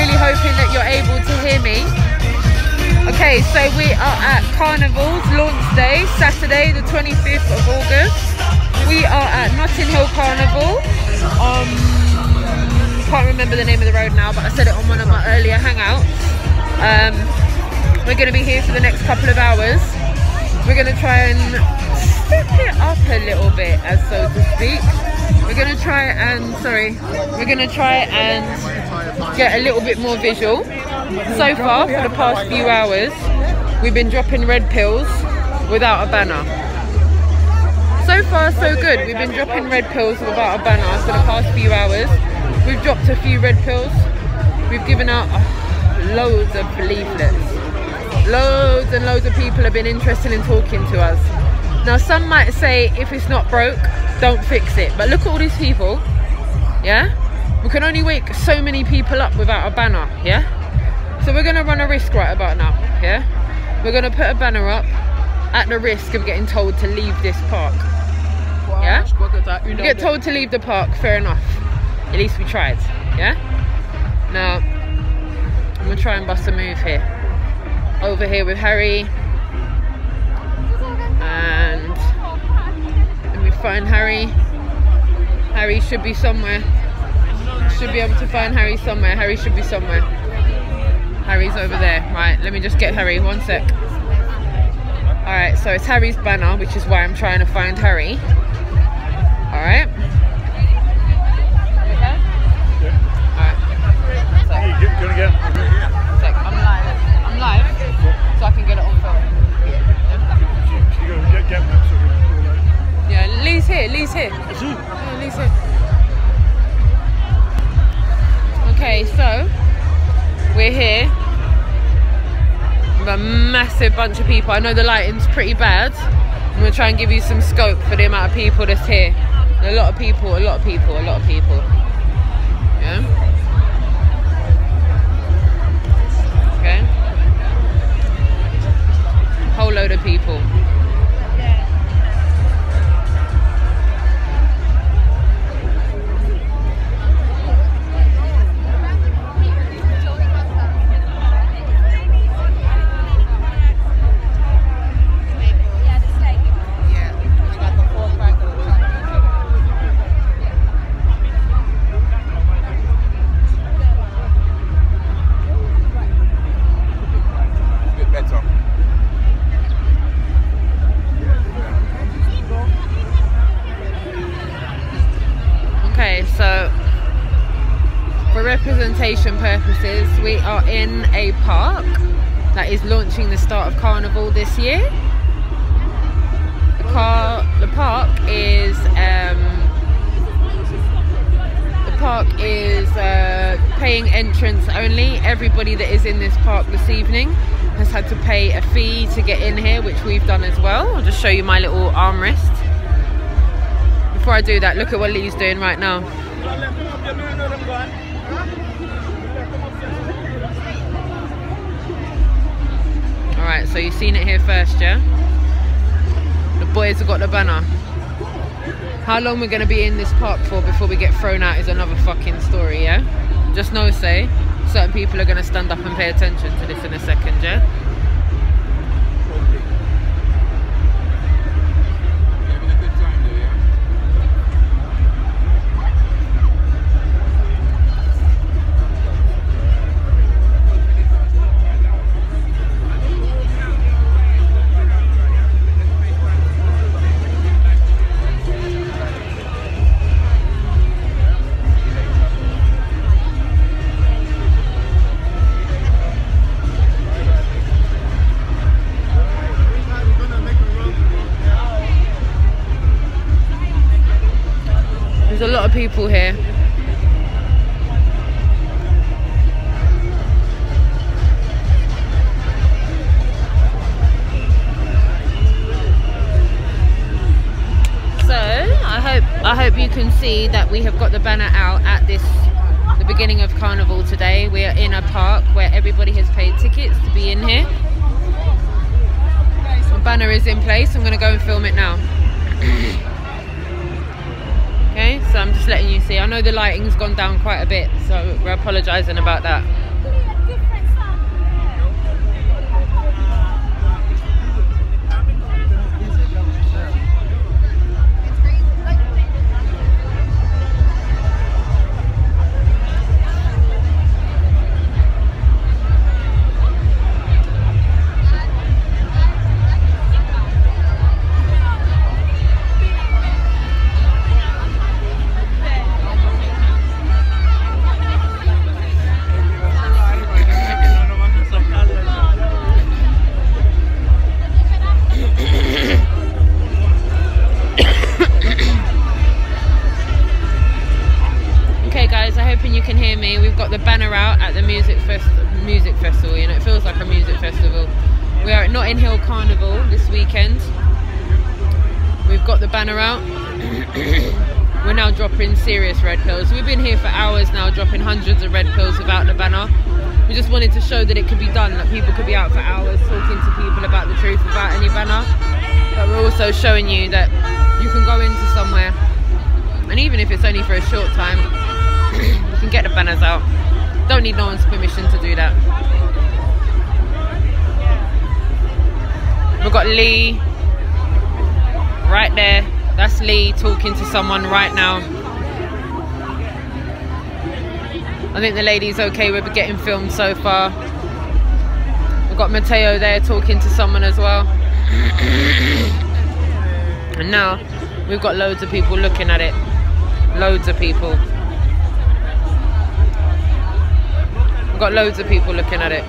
really hoping that you're able to hear me. Okay, so we are at Carnival's launch day, Saturday the 25th of August. We are at Notting Hill Carnival. Can't remember the name of the road now, but I said it on one of my earlier hangouts. We're going to be here for the next couple of hours. We're going to try and step it up a little bit, as so to speak. We're going to try and get a little bit more visual. So far, for the past few hours, we've been dropping red pills without a banner. So far, so good. We've been dropping red pills without a banner for the past few hours. We've dropped a few red pills. We've given out loads of leaflets. Loads and loads of people have been interested in talking to us. Now, some might say, if it's not broke, don't fix it. But look at all these people, yeah? We can only wake so many people up without a banner, yeah? So we're going to run a risk right about now, yeah? We're going to put a banner up at the risk of getting told to leave this park, yeah? You get told to leave the park, fair enough. At least we tried, yeah? Now, I'm going to try and bust a move here. Over here with Harry. And let me find Harry. Harry should be somewhere. Should be able to find Harry somewhere. Harry should be somewhere. Harry's over there. Right, let me just get Harry, one sec. Alright, so it's Harry's banner, which is why I'm trying to find Harry. Alright. Okay? Alright. So, you're gonna get I'm live, so I can get it on film. Yeah, Lee's here. Is he? Yeah, Lee's here. Okay, so we're here with a massive bunch of people. I know the lighting's pretty bad. I'm gonna try and give you some scope for the amount of people that's here. A lot of people. Yeah. Okay. Whole load of people. So for representation purposes, we are in a park that is launching the start of Carnival this year. The park is paying entrance only. Everybody that is in this park this evening has had to pay a fee to get in here, which we've done as well. I'll just show you my little armrest. Before I do that, look at what Lee's doing right now. Alright, so you've seen it here first, yeah? The boys have got the banner. How long we're going to be in this park for before we get thrown out is another fucking story, yeah? Just know, say, certain people are going to stand up and pay attention to this in a second, yeah? There's a lot of people here. So I hope you can see that we have got the banner out at the beginning of Carnival today. We are in a park where everybody has paid tickets to be in here. The banner is in place. I'm going to go and film it now. Okay, so I'm just letting you see. I know the lighting's gone down quite a bit, so we're apologising about that. me, we've got the banner out at the music festival. You know, it feels like a music festival. We are at Notting Hill Carnival this weekend. We've got the banner out. We're now dropping serious red pills. We've been here for hours now, dropping hundreds of red pills without the banner. We just wanted to show that it could be done, that people could be out for hours talking to people about the truth without any banner. But we're also showing you that you can go into somewhere, and even if it's only for a short time, you can get the banners out. Don't need no one's permission to do that. We've got Lee right there. That's Lee talking to someone right now. I think the lady's okay with getting filmed so far. We've got Matteo there talking to someone as well. And now we've got loads of people looking at it. Loads of people. We've got loads of people looking at it.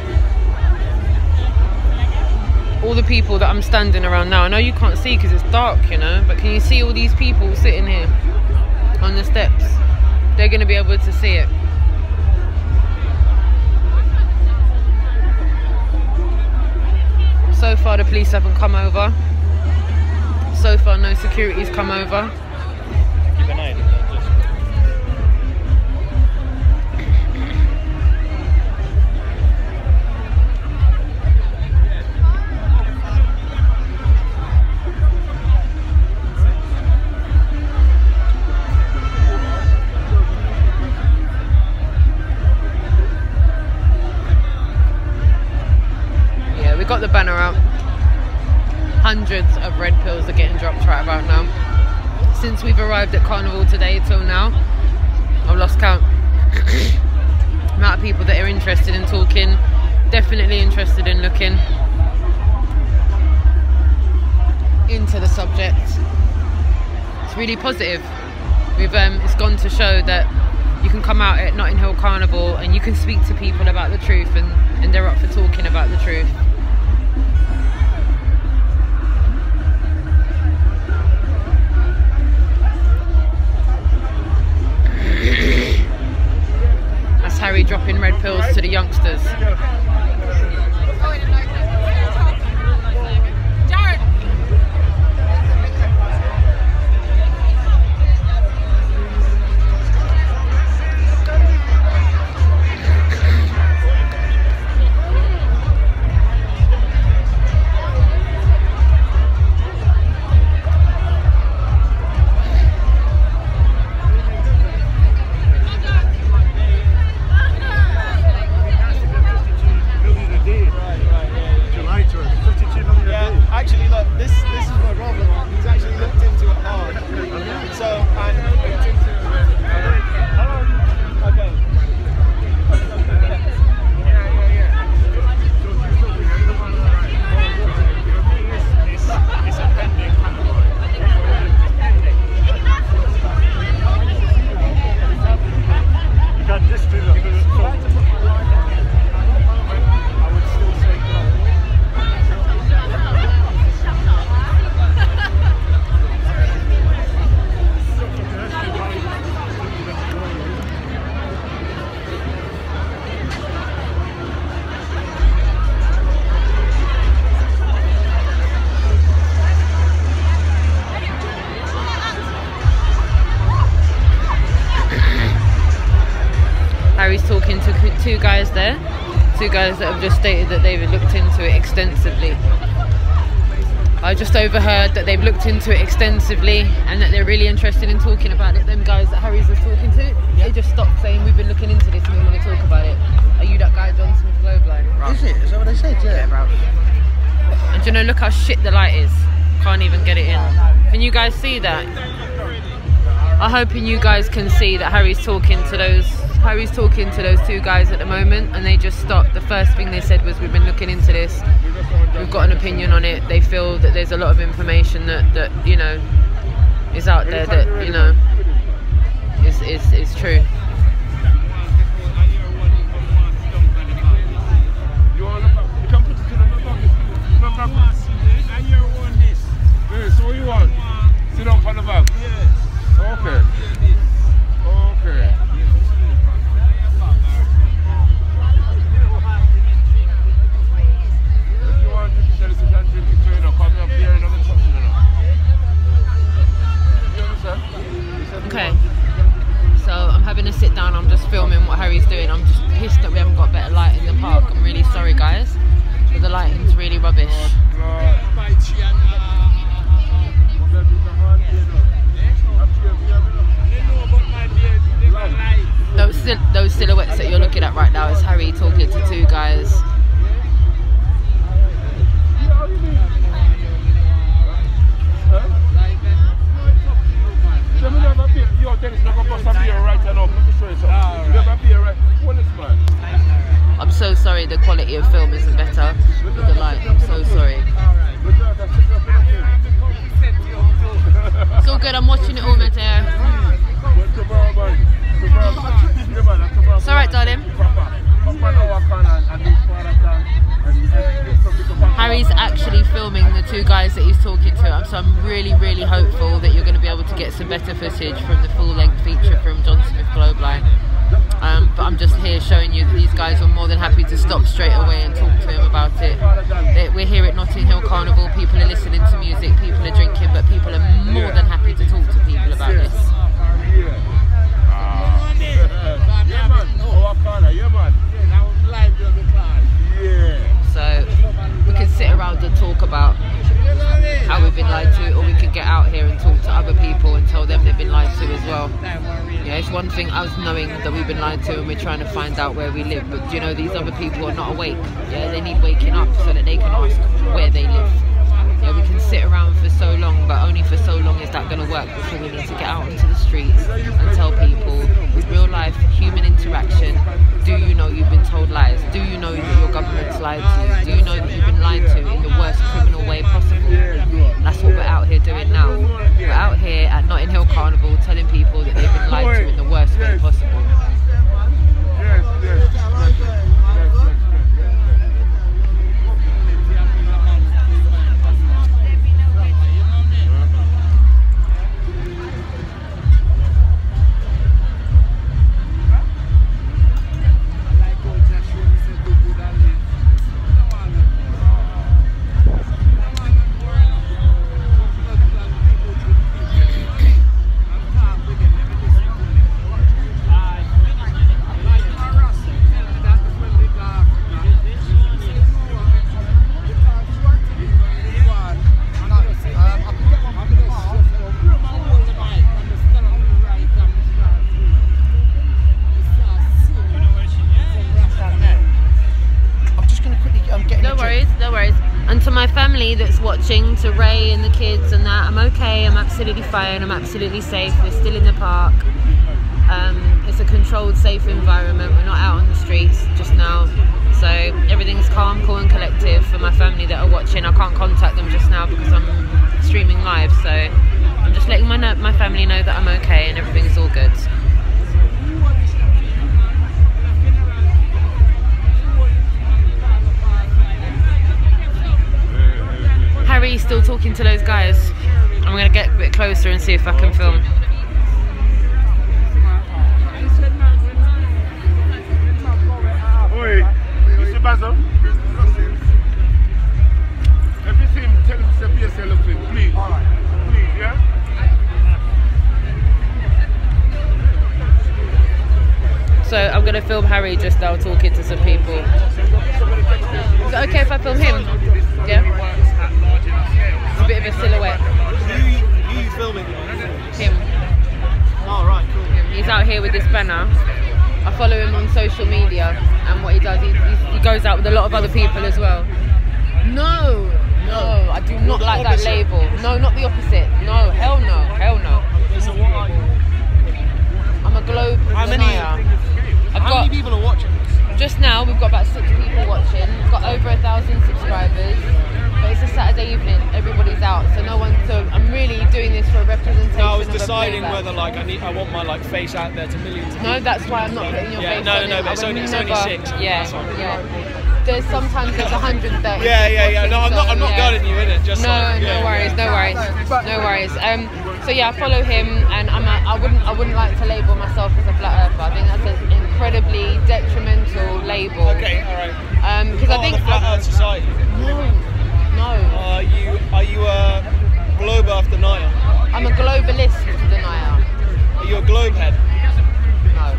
All the people that I'm standing around now. I know you can't see because it's dark, you know, but can you see all these people sitting here on the steps? They're going to be able to see it. So far the police haven't come over. So far no security's come over. Keep an eye on it. We got the banner out. Hundreds of red pills are getting dropped right about now. Since we've arrived at Carnival today till now, I've lost count. Amount of people that are interested in talking, definitely interested in looking into the subject. It's really positive. It's gone to show that you can come out at Notting Hill Carnival and you can speak to people about the truth, and they're up for talking about the truth. That's Harry dropping red pills to the youngsters. Harry's talking to two guys there, two guys that have just stated that they've looked into it extensively. I just overheard that they've looked into it extensively and that they're really interested in talking about it. Them guys that Harry's was talking to, they just stopped saying we've been looking into this and we want to talk about it. Are you that guy John Smith Globline? Right. Is it? Is that what they said? Yeah, bro. And do you know, look how shit the light is. Can't even get it in. Can you guys see that? I'm hoping you guys can see that Harry's talking to those two guys at the moment, and they just stopped. The first thing they said was, we've been looking into this, we've got an opinion on it. They feel that there's a lot of information that you know is out there that, you know, is true. So you want? Sit down on the bag? Yes. Okay. Okay. Okay, so I'm having a sit down. I'm just filming what Harry's doing. I'm just pissed that we haven't got better light in the park. I'm really sorry, guys, but the lighting's really rubbish. Those silhouettes that you're looking at right now is Harry talking to two guys. I'm so sorry the quality of film isn't better with the light. I'm so sorry. It's all good, I'm watching it all, Mateo. It's alright, darling. Harry's actually filming the two guys that he's talking to, so I'm really hopeful that you're going to be able to get some better footage from the full-length feature from John Smith Globelight. But I'm just here showing you that these guys are more than happy to stop straight away and talk to him about it. We're here at Notting Hill Carnival, people are listening to music, people are drinking, but people are more than happy to talk to people about this. So we can sit around and talk about how we've been lied to, or we can get out here and talk to other people and tell them they've been lied to as well. Yeah, it's one thing us knowing that we've been lied to and we're trying to find out where we live, but you know, these other people are not awake. Yeah, they need waking up so that they can ask where they live. Yeah, we can sit around for so long, but only for so long is that going to work before we need to get out into the streets and tell people with real life human interaction. Do you know you've been told lies? Do you know that your government's lied to you? Do you know that you've been lied to in the worst criminal way possible? That's what we're out here doing now. We're out here at Notting Hill Carnival telling people that they've been lied to in the worst way possible. That's watching, to Ray and the kids and that, I'm okay, I'm absolutely fine, I'm absolutely safe, we're still in the park. It's a controlled, safe environment, we're not out on the streets just now, so everything's calm, cool and collective. For my family that are watching, I can't contact them just now because I'm streaming live, so I'm just letting my family know that I'm okay and everything's all good. Harry's still talking to those guys. I'm going to get a bit closer and see if I can film. Oi, Mr. Basil. If you see him, tell him to be yourself, please. Please, yeah? So I'm going to film Harry just now talking to some people. Is it okay if I film him? Yeah? It's a bit of a silhouette. Who are you filming? Him. Oh, right, cool. He's out here with this banner. I follow him on social media, and what he does, he goes out with a lot of other people as well. No, I do not like that label. No, not the opposite. No, hell no, hell no. So what are you? I'm a globe denier. How many people are watching this? Just now, we've got about 6 people watching. We've got over 1,000 subscribers. But it's a Saturday evening, everybody's out, so no one. So I'm really doing this for a representation. No, I was deciding whether I want my face out there to millions of people. No, that's why I'm not putting your face on No, it. but it's only 6. Yeah. There's sometimes 130. Yeah. No, I'm not guarding you in it. Just no worries. So yeah, I follow him, and I wouldn't like to label myself as a flat earther. I think that's an incredibly detrimental label. Okay, all right. Because I think the flat Earth Society. No. Are you a globe earth denier? I'm a globalist denier. globe head? No.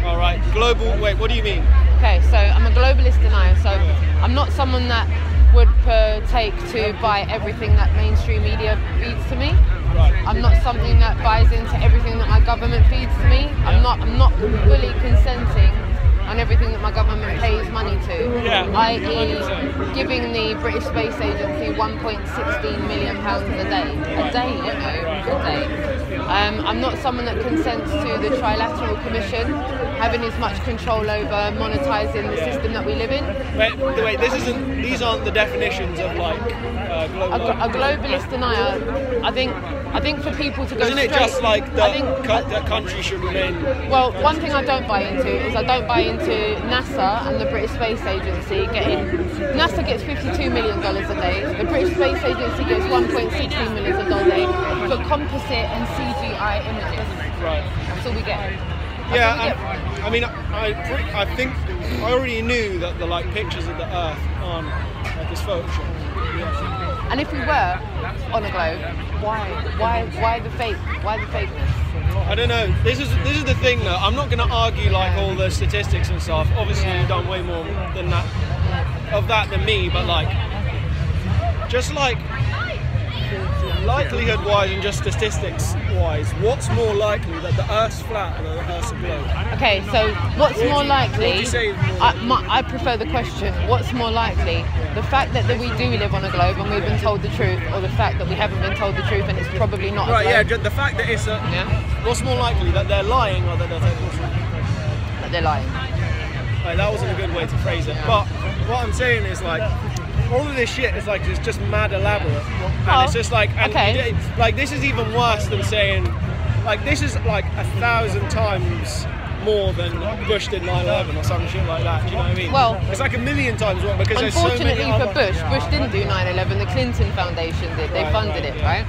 All right, global. Wait, what do you mean? Okay, so I'm a globalist denier, so I'm not someone that would partake to buy everything that mainstream media feeds to me. Right. I'm not something that buys into everything that my government feeds to me. I'm not fully consenting on everything that my government pays money to. Yeah, i.e. 100%. giving the British Space Agency £1.16 million a day. A day, you know, a day. I'm not someone that consents to the Trilateral Commission having as much control over monetising the system that we live in. Wait, these aren't the definitions of like global. A globalist denier, I think for people to go Isn't straight... it just like that that country should remain... Well, one thing I don't buy into is I don't buy into NASA and the British Space Agency getting... NASA gets $52 million a day, the British Space Agency gets $1.16 million a day for composite and CGI images. Right. That's all we get. Yeah, I mean, I think I already knew that the like pictures of the Earth on like this Photoshop. And if we were on a globe, why the fake? Why the fakeness? I don't know. This is the thing though. I'm not going to argue like all the statistics and stuff. Obviously, you've done way more than that than me. But like, just like likelihood-wise and just statistics-wise, what's more likely that the Earth's flat or the Earth's a globe? Okay, so what's more likely? What would you say is more I prefer the question. What's more likely? The fact that we do live on a globe and we've been told the truth, or the fact that we haven't been told the truth and it's probably not a Right, globe? yeah, the fact that it's a... Yeah. What's more likely, that they're lying or that they're telling the truth? That they're lying. Like, that wasn't a good way to phrase it. But what I'm saying is, like, all of this shit is like just mad elaborate. And it's just like... And okay. Like, this is even worse than saying... Like, this is like 1,000 times more than Bush did 9/11 or some shit like that. Do you know what I mean? Well, it's like a million times more because there's so many unfortunately for Bush didn't do 9/11. The Clinton Foundation did. They funded it, right?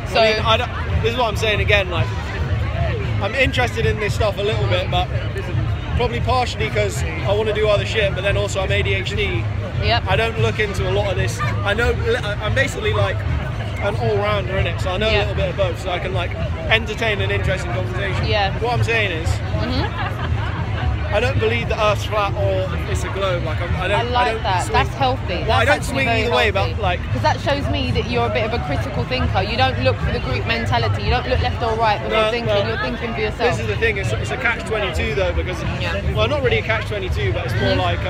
So I mean, this is what I'm saying again. Like, I'm interested in this stuff a little bit, but probably partially because I want to do other shit. But then also I'm ADHD. Yep. I don't look into a lot of this. I know I'm basically like an all-rounder in it, so I know a little bit of both, so I can like entertain an interesting conversation. Yeah. What I'm saying is, I don't believe the Earth's flat or it's a globe. Like I don't that. Swing. That's healthy. Well, I don't swing either way, but like because that shows me that you're a bit of a critical thinker. You don't look for the group mentality. You don't look left or right when you're thinking. You're thinking for yourself. This is the thing. It's a catch-22 though, because well, not really a catch-22, but it's more like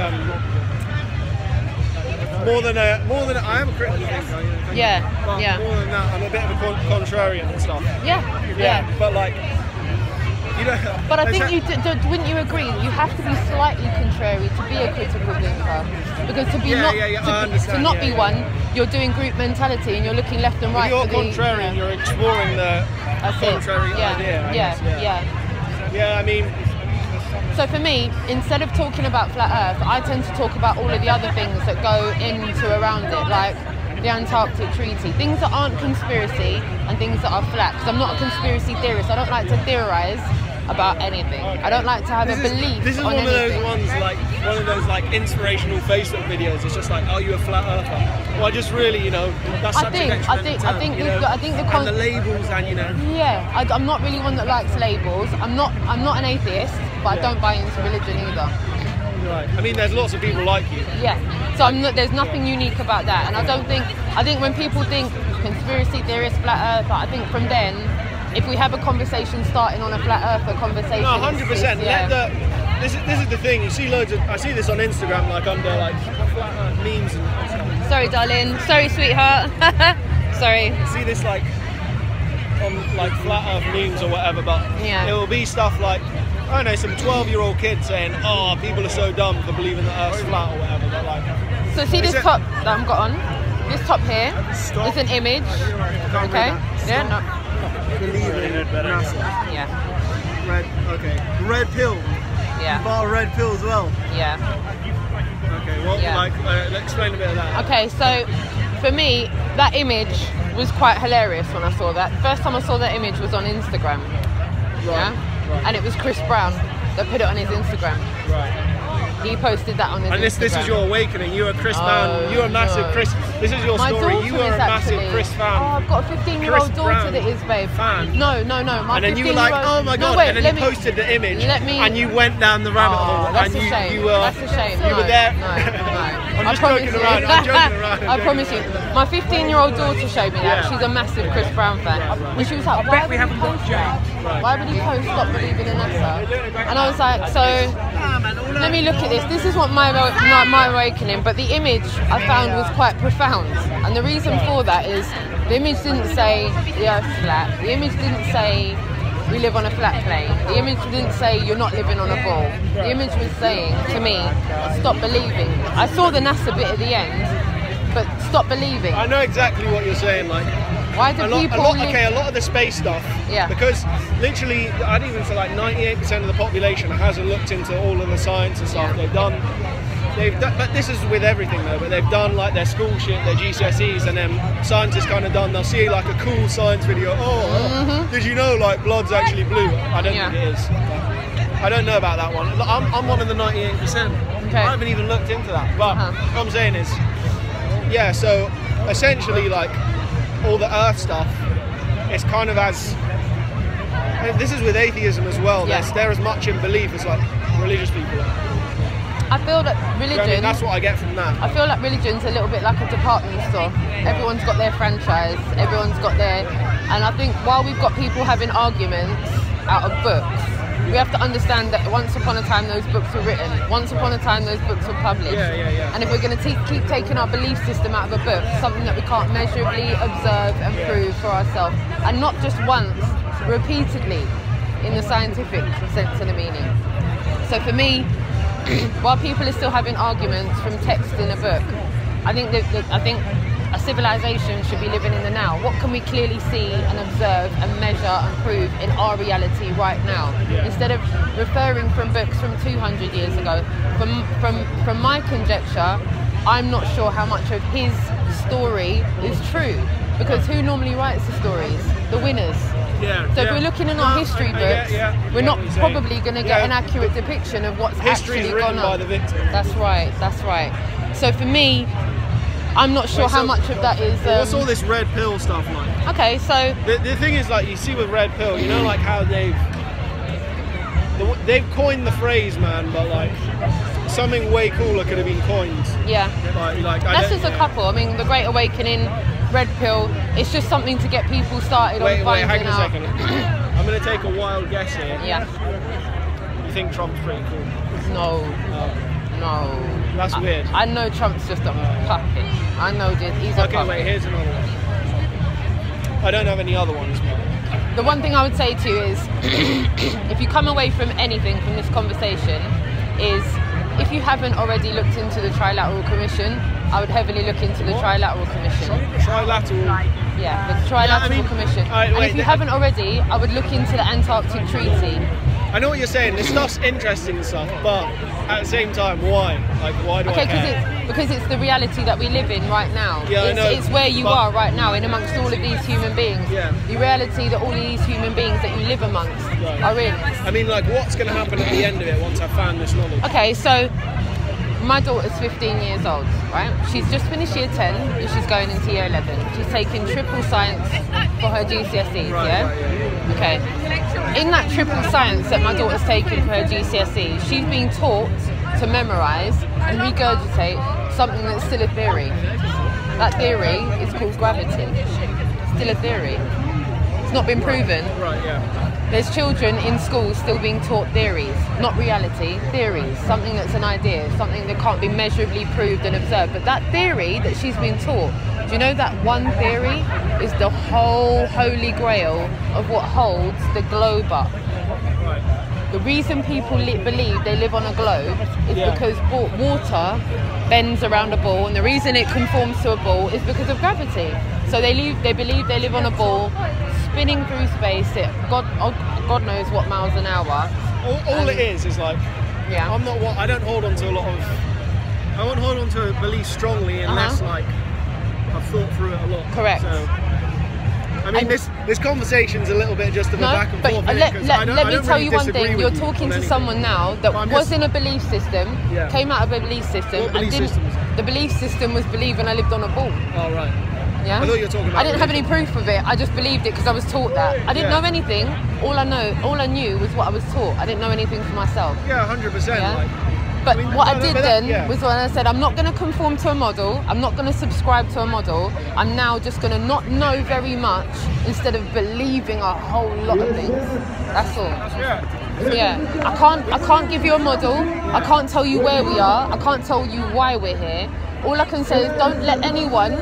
more than I am a critical thinker. Yeah. But more than that, I'm a bit of a contrarian and stuff. Yeah. But like. But I think wouldn't you agree that you have to be slightly contrary to be a critical thinker? Because to be to not be one, you're doing group mentality and you're looking left and right. You're contrarian. You're exploring the contrary idea. Yeah, I mean. So for me, instead of talking about flat Earth, I tend to talk about all of the other things that go into around it, like the Antarctic Treaty, things that aren't conspiracy and things that are flat. Because I'm not a conspiracy theorist. I don't like to theorize about anything. I don't like to have a belief. This is on one anything. of those ones, like one of those like inspirational Facebook videos. It's just like, are you a flat earther? Well, I just really, that's such I think the labels and Yeah, I'm not really one that likes labels. I'm not an atheist, but I don't buy into religion either. Right. I mean, there's lots of people like you. Yeah. So there's nothing unique about that, and I think when people think conspiracy theorist, flat earth, I think from then, if we have a conversation starting on a flat earther conversation, no, 100%. This is the thing. You see I see this on Instagram, like under like flat earth memes and stuff. Sorry, darling. Sorry, sweetheart. Sorry. You see this like on like flat earth memes or whatever, but it will be stuff like, I don't know, some 12-year-old kid saying, "Oh, people are so dumb for believing the Earth's flat" or whatever. But like, so see this top that I've got on. This top here is an image. Okay. Yeah. No. Believing NASA. Yeah. Red pill. Yeah. You bought a red pill as well. Yeah. Okay. Well, explain a bit of that. Okay. So for me, that image was quite hilarious when I saw that. First time I saw that image was on Instagram. Right. Yeah. Right. And it was Chris Brown that put it on his Instagram. Right. He posted that on his And this is Instagram. your awakening. You're a Chris fan. You're a massive no. Chris. This is your My story. daughter You were is a massive actually, Chris fan. Oh, I've got a 15-year-old Chris daughter Brown that is, babe. fan. No. My And then you were like, 15-year-old oh my god, No, wait, and then you posted the image, and you went down the rabbit hole, That's and a shame. you were, That's a shame. you were there. No. I'm I just promise joking you. around. I'm joking around. I promise you. My 15-year-old daughter showed me that. Yeah. She's a massive Chris Brown fan. And she was like, why would he post that? Why would he post Stop Believing in NASA? And I was like, so let me look at this. This is what my awakening, but the image I found was quite profound. And the reason for that is the image didn't say the Earth's flat. The image didn't say we live on a flat plane. The image didn't say you're not living on a ball. The image was saying to me, stop believing. I saw the NASA bit at the end, but stop believing. I know exactly what you're saying. Like, why do people a lot of the space stuff. Yeah. Because literally, I'd even say like 98% of the population hasn't looked into all of the science and stuff. They've done, but this is with everything though. But they've done like their school shit, their GCSEs, and then scientists kind of done. They'll see like a cool science video. Did you know like blood's actually blue? I don't think it is. I don't know about that one. I'm one of the 98%. Okay. I haven't even looked into that. But what I'm saying is, yeah. So essentially, like all the Earth stuff, it's kind of as. And this is with atheism as well. Yeah. They're as much in belief as like religious people are. I feel that religion. I mean, that's what I get from that. I feel like religion's a little bit like a department store. Everyone's got their franchise. Everyone's got their. And I think while we've got people having arguments out of books, we have to understand that once upon a time those books were written. Once upon a time those books were published. Yeah. And if we're going to keep taking our belief system out of a book, something that we can't measurably observe and prove for ourselves, and not just once, repeatedly, in the scientific sense of the meaning. So for me, while people are still having arguments from text in a book, I think a civilization should be living in the now. What can we clearly see and observe and measure and prove in our reality right now? Instead of referring from books from 200 years ago. From my conjecture, I'm not sure how much of his story is true, because who normally writes the stories? The winners. So if we're looking in our history books, we're not probably going to get an accurate depiction of what's actually gone on. By the victim. That's right. So for me, I'm not sure how much of that is. What's all this red pill stuff like? Okay, so the thing is, like, you see with red pill, you know, like how they've coined the phrase, man, but like something way cooler could have been coined. Yeah. Like that's just a couple. I mean, the Great Awakening, red pill. It's just something to get people started on finding hang on out. a second. I'm going to take a wild guess here. Yeah. You think Trump's pretty cool? No. That's weird. I know Trump's just a puppet. I know that he's a puppet. Okay, wait, here's another one. I don't have any other ones, but... The one thing I would say to you is, if you come away from anything from this conversation, is if you haven't already looked into the Trilateral Commission, I would heavily look into the Trilateral Commission. Trilateral? Yeah, the Trilateral Commission. And if you haven't already, I would look into the Antarctic Treaty. I know what you're saying. This stuff's interesting and stuff, but at the same time, why? Like, why do I care? Because it's the reality that we live in right now. Yeah, I know, it's where you are right now, in amongst all of these human beings. Yeah. The reality that all of these human beings that you live amongst are in. I mean, like, what's going to happen at the end of it once I've found this knowledge? Okay, so my daughter's 15 years old, right? She's just finished year 10 and she's going into year 11. She's taking triple science for her GCSEs, yeah? Okay. In that triple science that my daughter's taking for her GCSEs, she's being taught to memorise and regurgitate something that's still a theory. That theory is called gravity. Still a theory. It's not been proven. Right, yeah. There's children in schools still being taught theories, not reality, theories, something that's an idea, something that can't be measurably proved and observed. But that theory that she's been taught, do you know that one theory is the whole holy grail of what holds the globe up? The reason people believe they live on a globe is because water bends around a ball, and the reason it conforms to a ball is because of gravity. So they believe they live on a ball, spinning through space at God knows what miles an hour. All it is like, I don't hold on to a lot of, I won't hold on to a belief strongly unless like I've thought through it a lot. Correct. So, I mean, this conversation's a little bit just of a back and forth. Let me tell you one thing. You're talking to someone now that was in a belief system, came out of a belief system, and the belief system was believing I lived on a ball. Oh, right. Yeah? I thought you were talking about. I didn't have any proof of it. I just believed it because I was taught that. I didn't know anything. All I knew was what I was taught. I didn't know anything for myself. Yeah, 100%. Yeah? But what I did then was when I said, I'm not going to conform to a model. I'm not going to subscribe to a model. I'm now just going to not know very much instead of believing a whole lot of things. That's all. Yeah. I can't give you a model. I can't tell you where we are. I can't tell you why we're here. All I can say is don't let anyone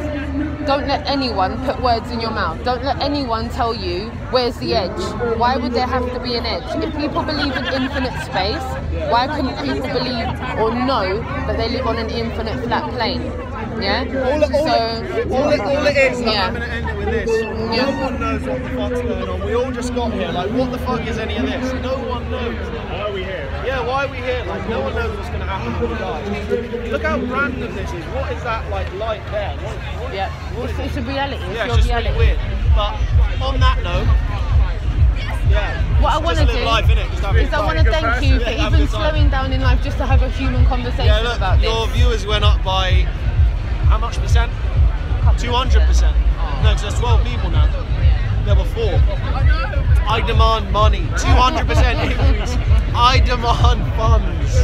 put words in your mouth. Don't let anyone tell you where's the edge. Why would there have to be an edge? If people believe in infinite space, why couldn't people believe or know that they live on an infinite flat plane? Yeah? All it is, like, I'm going to end it with this. No one knows what the fuck's going on. We all just got here. Like, what the fuck is any of this? No one knows. Why are we here? Yeah, why are we here? Like, no one knows what's going to happen when we die. Look how random this is. What is that, like, light there? It's a reality. It's just reality. really weird. But on that note, what I want to do is I want to thank you for even slowing down in life just to have a human conversation about this. Your viewers went up by how much percent? 200%. No, because there's 12 people now. There were 4. I demand money. 200% increase. I demand funds.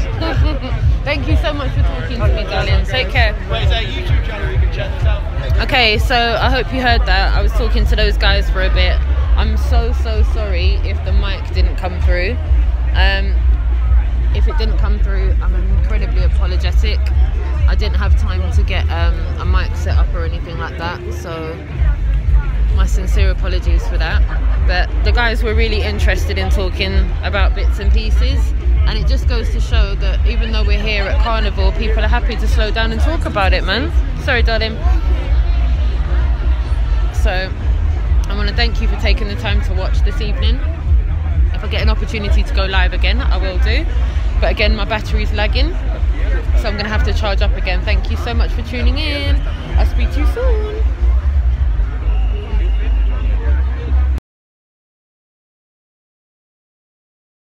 Thank you so much for talking to me, darling. Take care. Wait, is there a YouTube channel you can check this out? Okay, so I hope you heard that. I was talking to those guys for a bit. I'm so sorry if the mic didn't come through. If it didn't come through, I'm incredibly apologetic. I didn't have time to get a mic set up or anything like that, so my sincere apologies for that. But the guys were really interested in talking about bits and pieces, and it just goes to show that even though we're here at Carnival, people are happy to slow down and talk about it, man. Sorry, darling. So I want to thank you for taking the time to watch this evening. If I get an opportunity to go live again, I will do. But again, my battery's lagging, so I'm going to have to charge up again. Thank you so much for tuning in. I'll speak to you soon.